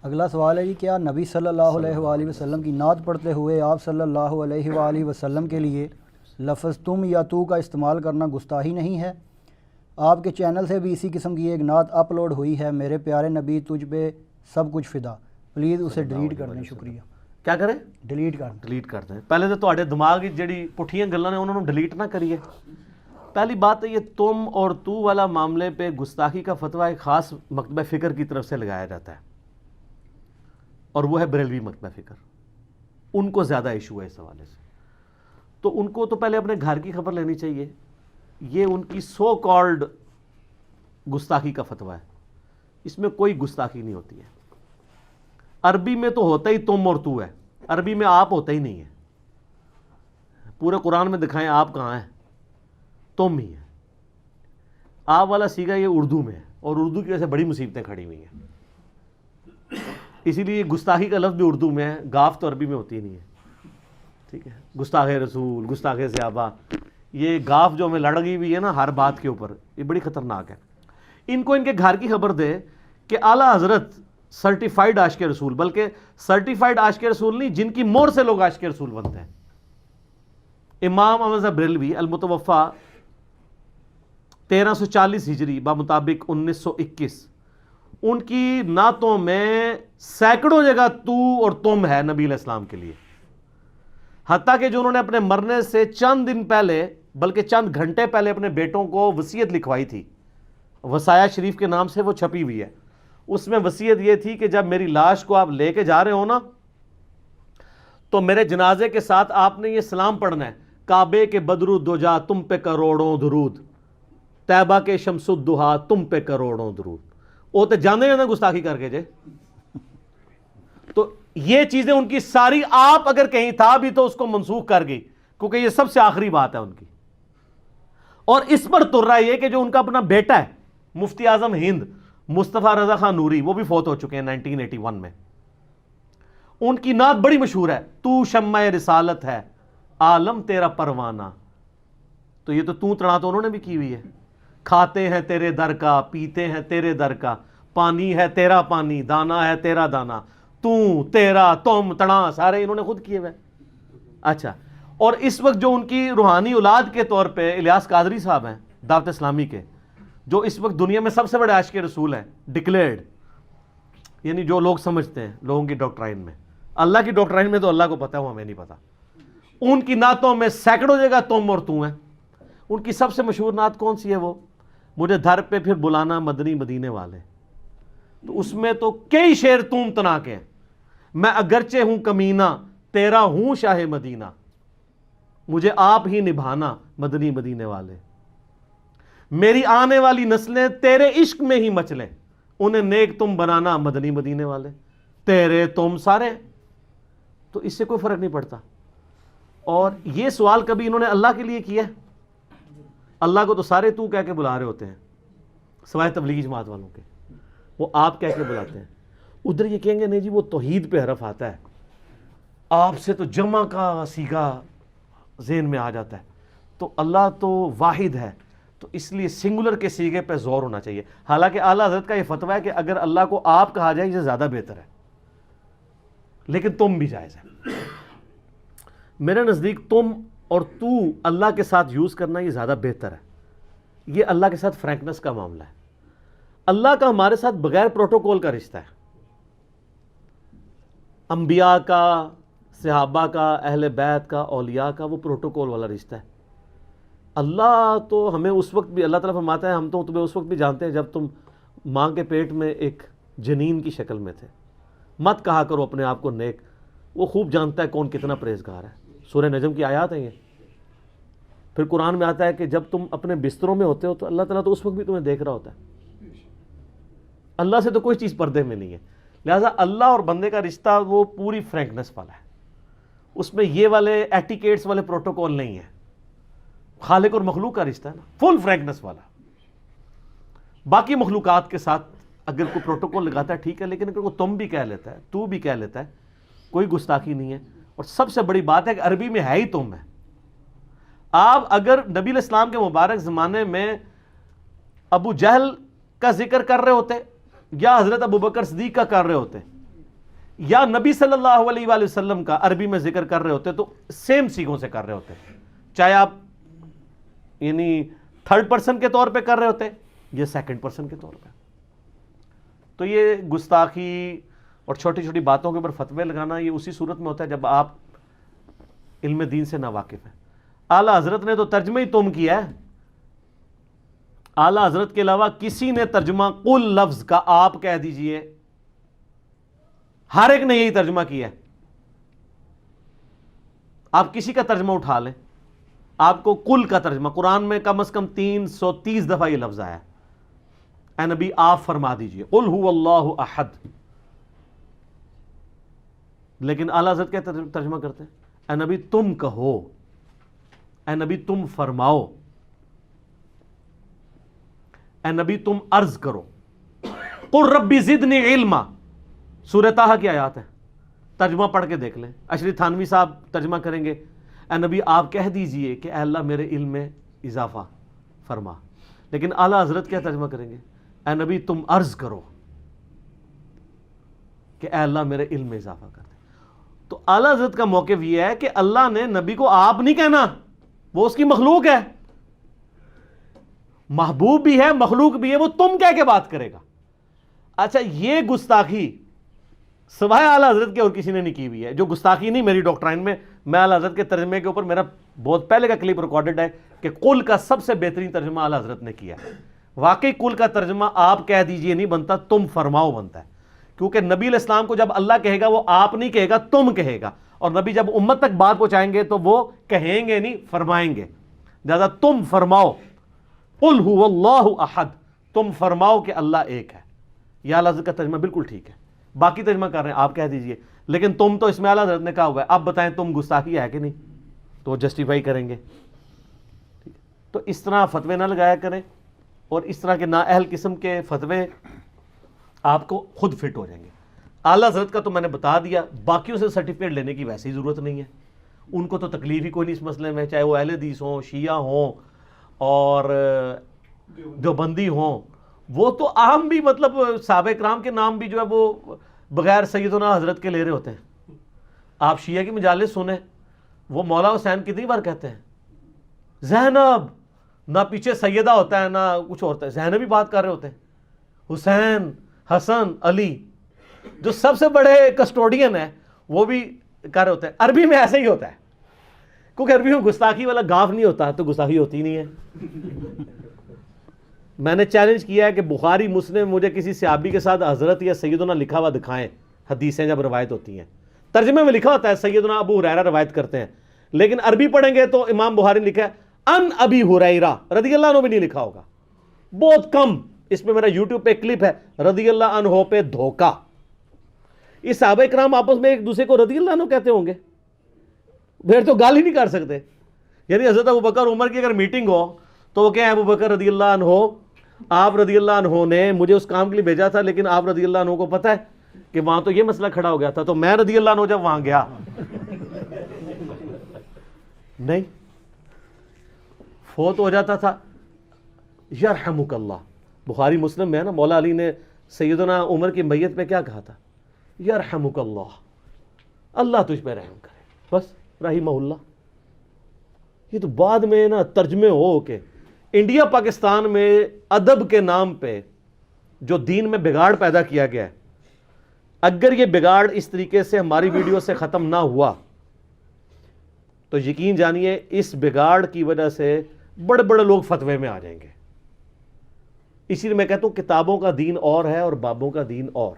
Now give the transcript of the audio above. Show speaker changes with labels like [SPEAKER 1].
[SPEAKER 1] اگلا سوال ہے جی، کیا نبی صلی اللہ علیہ وآلہ وسلم کی نعت پڑھتے ہوئے آپ صلی اللہ علیہ وآلہ وسلم کے لیے لفظ تم یا تو کا استعمال کرنا گستاخی نہیں ہے؟ آپ کے چینل سے بھی اسی قسم کی ایک نعت اپلوڈ ہوئی ہے، میرے پیارے نبی تجھ پہ سب کچھ فدا، پلیز اسے ڈیلیٹ کر دیں، شکریہ۔
[SPEAKER 2] کیا کریں؟
[SPEAKER 1] ڈیلیٹ کر دیں۔
[SPEAKER 2] ڈیلیٹ کر دیں۔ پہلے تو تواڈے دماغ کی جڑی پٹھیاں گلاں نے انہوں نے ڈیلیٹ نہ کریے۔ پہلی بات ہے یہ تم اور تو والا معاملے پہ گستاخی کا فتویٰ ایک خاص مکتبہ فکر کی طرف سے لگایا جاتا ہے، اور وہ ہے بریلوی مکتبہ فکر۔ ان کو زیادہ ایشو ہے اس حوالے سے، تو ان کو تو پہلے اپنے گھر کی خبر لینی چاہیے۔ یہ ان کی سو کالڈ گستاخی کا فتویٰ ہے، اس میں کوئی گستاخی نہیں ہوتی ہے۔ عربی میں تو ہوتا ہی تم اور تو ہے، عربی میں آپ ہوتا ہی نہیں ہے۔ پورے قرآن میں دکھائیں آپ کہاں ہیں؟ تم ہی ہے۔ آپ والا سیگا یہ اردو میں ہے، اور اردو کی وجہ سے بڑی مصیبتیں کھڑی ہوئی ہیں، اسی لیے گستاخی کا لفظ بھی اردو میں ہے، گاف تو عربی میں ہوتی ہی نہیں ہے، ٹھیک ہے؟ گستاخ رسول، گستاخ صحابہ، یہ گاف جو ہمیں لڑ گئی ہوئی ہے نا ہر بات کے اوپر، یہ بڑی خطرناک ہے۔ ان کو ان کے گھر کی خبر دے کہ اعلیٰ حضرت سرٹیفائیڈ عاشق رسول، بلکہ سرٹیفائیڈ عاشق رسول نہیں، جن کی مہر سے لوگ عاشق رسول بنتے ہیں، امام احمد بریلوی المتوفا 1340 ہجری بمطابق 1921، ان کی نعتوں میں سینکڑوں جگہ تو اور تم ہے نبی علیہ السلام کے لیے، حتیٰ کہ جو انہوں نے اپنے مرنے سے چند دن پہلے بلکہ چند گھنٹے پہلے اپنے بیٹوں کو وصیت لکھوائی تھی، وصایا شریف کے نام سے وہ چھپی ہوئی ہے۔ اس میں وصیت یہ تھی کہ جب میری لاش کو آپ لے کے جا رہے ہو نا تو میرے جنازے کے ساتھ آپ نے یہ سلام پڑھنا ہے، کعبے کے بدر الدجا تم پہ کروڑوں درود، طیبہ کے شمس الدہا تم پہ کروڑوں درود۔ وہ تو جانے ہیں نا گستاخی کر کے جے، تو یہ چیزیں ان کی ساری آپ اگر کہیں تھا بھی تو اس کو منسوخ کر گئی، کیونکہ یہ سب سے آخری بات ہے ان کی۔ اور اس پر تر رہا یہ کہ جو ان کا اپنا بیٹا ہے مفتی اعظم ہند مصطفیٰ رضا خان نوری، وہ بھی فوت ہو چکے ہیں 1981 میں، ان کی نعت بڑی مشہور ہے، تو شمع رسالت ہے عالم تیرا پروانہ، تو یہ تو تڑا تو انہوں نے بھی کی ہوئی ہے، کھاتے ہیں تیرے در کا، پیتے ہیں تیرے در کا، پانی ہے تیرا پانی، دانا ہے تیرا دانا، تو تیرا تم تڑا سارے انہوں نے خود کیے ہوئے۔ اچھا، اور اس وقت جو ان کی روحانی اولاد کے طور پہ الیاس قادری صاحب ہیں دعوت اسلامی کے، جو اس وقت دنیا میں سب سے بڑے عاشق رسول ہیں ڈکلیئرڈ، یعنی جو لوگ سمجھتے ہیں لوگوں کی ڈاکٹرائن میں، اللہ کی ڈاکٹرائن میں تو اللہ کو پتہ ہے، وہ ہمیں نہیں پتہ۔ ان کی نعتوں میں سینکڑوں جگہ تم اور تو ہیں۔ ان کی سب سے مشہور نعت کون سی ہے؟ وہ مجھے دھر پہ پھر بلانا مدنی مدینے والے، تو اس میں تو کئی شعر تم تنا کے ہیں، میں اگرچہ ہوں کمینہ تیرا ہوں شاہ مدینہ، مجھے آپ ہی نبھانا مدنی مدینے والے، میری آنے والی نسلیں تیرے عشق میں ہی مچلیں، انہیں نیک تم بنانا مدنی مدینے والے، تیرے تم سارے، تو اس سے کوئی فرق نہیں پڑتا۔ اور یہ سوال کبھی انہوں نے اللہ کے لیے کیا ہے؟ اللہ کو تو سارے تو کہہ کے بلا رہے ہوتے ہیں سوائے تبلیغی جماعت والوں کے، وہ آپ کہہ کے بلاتے ہیں۔ ادھر یہ کہیں گے نہیں جی وہ توحید پہ حرف آتا ہے، آپ سے تو جمع کا سیگا ذہن میں آ جاتا ہے، تو اللہ تو واحد ہے، تو اس لیے سنگولر کے سیگے پہ زور ہونا چاہیے۔ حالانکہ اعلیٰ حضرت کا یہ فتویٰ ہے کہ اگر اللہ کو آپ کہا جائے یہ زیادہ بہتر ہے، لیکن تم بھی جائز ہے۔ میرے نزدیک تم اور تو اللہ کے ساتھ یوز کرنا یہ زیادہ بہتر ہے، یہ اللہ کے ساتھ فرینکنس کا معاملہ ہے۔ اللہ کا ہمارے ساتھ بغیر پروٹوکول کا رشتہ ہے، انبیاء کا، صحابہ کا، اہل بیت کا، اولیاء کا، وہ پروٹوکول والا رشتہ ہے۔ اللہ تو ہمیں اس وقت بھی، اللہ تعالیٰ فرماتا ہے ہم تو تمہیں اس وقت بھی جانتے ہیں جب تم ماں کے پیٹ میں ایک جنین کی شکل میں تھے، مت کہا کرو اپنے آپ کو نیک، وہ خوب جانتا ہے کون کتنا پرہیزگار ہے۔ سورہ نجم کی آیات ہیں یہ۔ پھر قرآن میں آتا ہے کہ جب تم اپنے بستروں میں ہوتے ہو تو اللہ تعالیٰ تو اس وقت بھی تمہیں دیکھ رہا ہوتا ہے، اللہ سے تو کوئی چیز پردے میں نہیں ہے۔ لہٰذا اللہ اور بندے کا رشتہ وہ پوری فرینکنس والا ہے، اس میں یہ والے ایٹیکیٹس والے پروٹوکول نہیں ہے، خالق اور مخلوق کا رشتہ ہے نا، فل فرینکنس والا۔ باقی مخلوقات کے ساتھ اگر کوئی پروٹوکول لگاتا ہے ٹھیک ہے، لیکن اگر کوئی تم بھی کہہ لیتا ہے، تو بھی کہہ لیتا ہے، کوئی گستاخی نہیں ہے۔ اور سب سے بڑی بات ہے کہ عربی میں ہے ہی تم ہے۔ آپ اگر نبی علیہ السلام کے مبارک زمانے میں ابو جہل کا ذکر کر رہے ہوتے یا حضرت ابو بکر صدیق کا کر رہے ہوتے یا نبی صلی اللہ علیہ وآلہ وسلم کا عربی میں ذکر کر رہے ہوتے تو سیم سیغوں سے کر رہے ہوتے، چاہے آپ یعنی تھرڈ پرسن کے طور پہ کر رہے ہوتے یا سیکنڈ پرسن کے طور پہ. تو یہ گستاخی اور چھوٹی چھوٹی باتوں کے اوپر فتوے لگانا یہ اسی صورت میں ہوتا ہے جب آپ علم دین سے ناواقف ہیں. اعلیٰ حضرت نے تو ترجمہ ہی تم کیا ہے. اعلیٰ حضرت کے علاوہ کسی نے ترجمہ قل لفظ کا آپ کہہ دیجئے، ہر ایک نے یہی ترجمہ کیا ہے. آپ کسی کا ترجمہ اٹھا لیں، آپ کو قل کا ترجمہ قرآن میں کم از کم 330 دفعہ یہ لفظ آیا ہے. اے نبی آپ فرما دیجئے قل هو اللہ احد. لیکن اعلیٰ حضرت کیا ترجمہ کرتے ہیں؟ اے نبی تم کہو، اے نبی تم فرماؤ، اے نبی تم عرض کرو. قل ربی زدنی علما، سورہ طٰہٰ کی آیات ہے، ترجمہ پڑھ کے دیکھ لیں. اشری تھانوی صاحب ترجمہ کریں گے، اے نبی آپ کہہ دیجئے کہ اے اللہ میرے علم میں اضافہ فرما. لیکن اعلیٰ حضرت کیا ترجمہ کریں گے؟ اے نبی تم عرض کرو کہ اے اللہ میرے علم میں اضافہ کر دے. تو اعلیٰ حضرت کا موقف یہ ہے کہ اللہ نے نبی کو آپ نہیں کہنا، وہ اس کی مخلوق ہے، محبوب بھی ہے مخلوق بھی ہے، وہ تم کہہ کے بات کرے گا. اچھا یہ گستاخی سوائے اعلیٰ حضرت کے اور کسی نے نہیں کی ہوئی ہے. جو گستاخی نہیں میری ڈاکٹرائن میں اعلیٰ حضرت کے ترجمے کے اوپر میرا بہت پہلے کا کلپ ریکارڈڈ ہے کہ قل کا سب سے بہترین ترجمہ اعلیٰ حضرت نے کیا ہے. واقعی قل کا ترجمہ آپ کہہ دیجئے نہیں بنتا، تم فرماؤ بنتا ہے. کیونکہ نبی علیہ السلام کو جب اللہ کہے گا وہ آپ نہیں کہے گا، تم کہے گا. اور نبی جب امت تک بات پہنچائیں گے تو وہ کہیں گے نہیں، فرمائیں گے. لہذا تم فرماؤ قل هو اللہ احد، تم فرماؤ کہ اللہ ایک ہے. یہ اعلیٰ حضرت کا ترجمہ بالکل ٹھیک ہے. باقی ترجمہ کر رہے ہیں آپ کہہ دیجئے، لیکن تم تو اس میں اعلیٰ حضرت نے کہا ہوا ہے. اب بتائیں تم گستاخی ہے کہ نہیں، تو وہ جسٹیفائی کریں گے. تو اس طرح فتوے نہ لگایا کریں، اور اس طرح کے نااہل قسم کے فتوے آپ کو خود فٹ ہو جائیں گے. اعلیٰ حضرت کا تو میں نے بتا دیا، باقیوں سے سرٹیفکیٹ لینے کی ویسے ہی ضرورت نہیں ہے. ان کو تو تکلیف ہی کوئی نہیں اس مسئلے میں، چاہے وہ اہل حدیث ہوں، شیعہ ہوں اور دیوبندی ہوں. وہ تو عام بھی مطلب صحابہ کرام کے نام بھی جو ہے وہ بغیر سیدنا حضرت کے لے رہے ہوتے ہیں. آپ شیعہ کی مجالس سنیں، وہ مولا حسین کتنی بار کہتے ہیں زینب، نہ پیچھے سیدہ ہوتا ہے نہ کچھ ہوتا ہے، زینب ہی بات کر رہے ہوتے ہیں. حسین، حسن، علی، جو سب سے بڑے کسٹوڈین ہیں وہ بھی کر رہے ہوتے ہیں. عربی میں ایسے ہی ہوتا ہے، کیونکہ عربی میں گستاخی والا گاف نہیں ہوتا تو گستاخی ہوتی نہیں ہے. میں نے چیلنج کیا ہے کہ بخاری مسلم مجھے کسی صحابی کے ساتھ حضرت یا سیدنا لکھا ہوا دکھائیں. حدیثیں جب روایت ہوتی ہیں ترجمے میں لکھا ہوتا ہے سیدنا ابو ہریرہ روایت کرتے ہیں، لیکن عربی پڑھیں گے تو امام بخاری نے لکھا ہے ان ابی ہریرہ رضی اللہ عنہ بھی نہیں لکھا ہوگا، بہت کم. اس پہ میرا یوٹیوب پہ کلپ ہے رضی اللہ عنہ پہ دھوکہ. اس صحابہ کرام آپس میں ایک دوسرے کو رضی اللہ عنہ کہتے ہوں گے، پھر تو گال ہی نہیں کر سکتے. یعنی حضرت ابوبکر عمر کی اگر میٹنگ ہو تو وہ کہیں ابوبکر رضی اللہ عنہ آپ رضی اللہ عنہ نے مجھے اس کام کے لیے بھیجا تھا، لیکن آپ رضی اللہ عنہ کو پتہ ہے کہ وہاں تو یہ مسئلہ کھڑا ہو گیا تھا، تو میں رضی اللہ عنہ جب وہاں گیا نہیں، فوت ہو جاتا تھا. یرحمک اللہ، بخاری مسلم میں ہے نا، مولا علی نے سیدنا عمر کی میت پہ کیا کہا تھا؟ یرحمک اللہ، اللہ تجھ پہ رحم کرے، بس رحمہ اللہ. یہ تو بعد میں نا ترجمے ہو کے انڈیا پاکستان میں ادب کے نام پہ جو دین میں بگاڑ پیدا کیا گیا ہے، اگر یہ بگاڑ اس طریقے سے ہماری ویڈیو سے ختم نہ ہوا تو یقین جانیے اس بگاڑ کی وجہ سے بڑے بڑے لوگ فتوے میں آ جائیں گے. اسی لیے میں کہتا ہوں کتابوں کا دین اور ہے اور بابوں کا دین اور.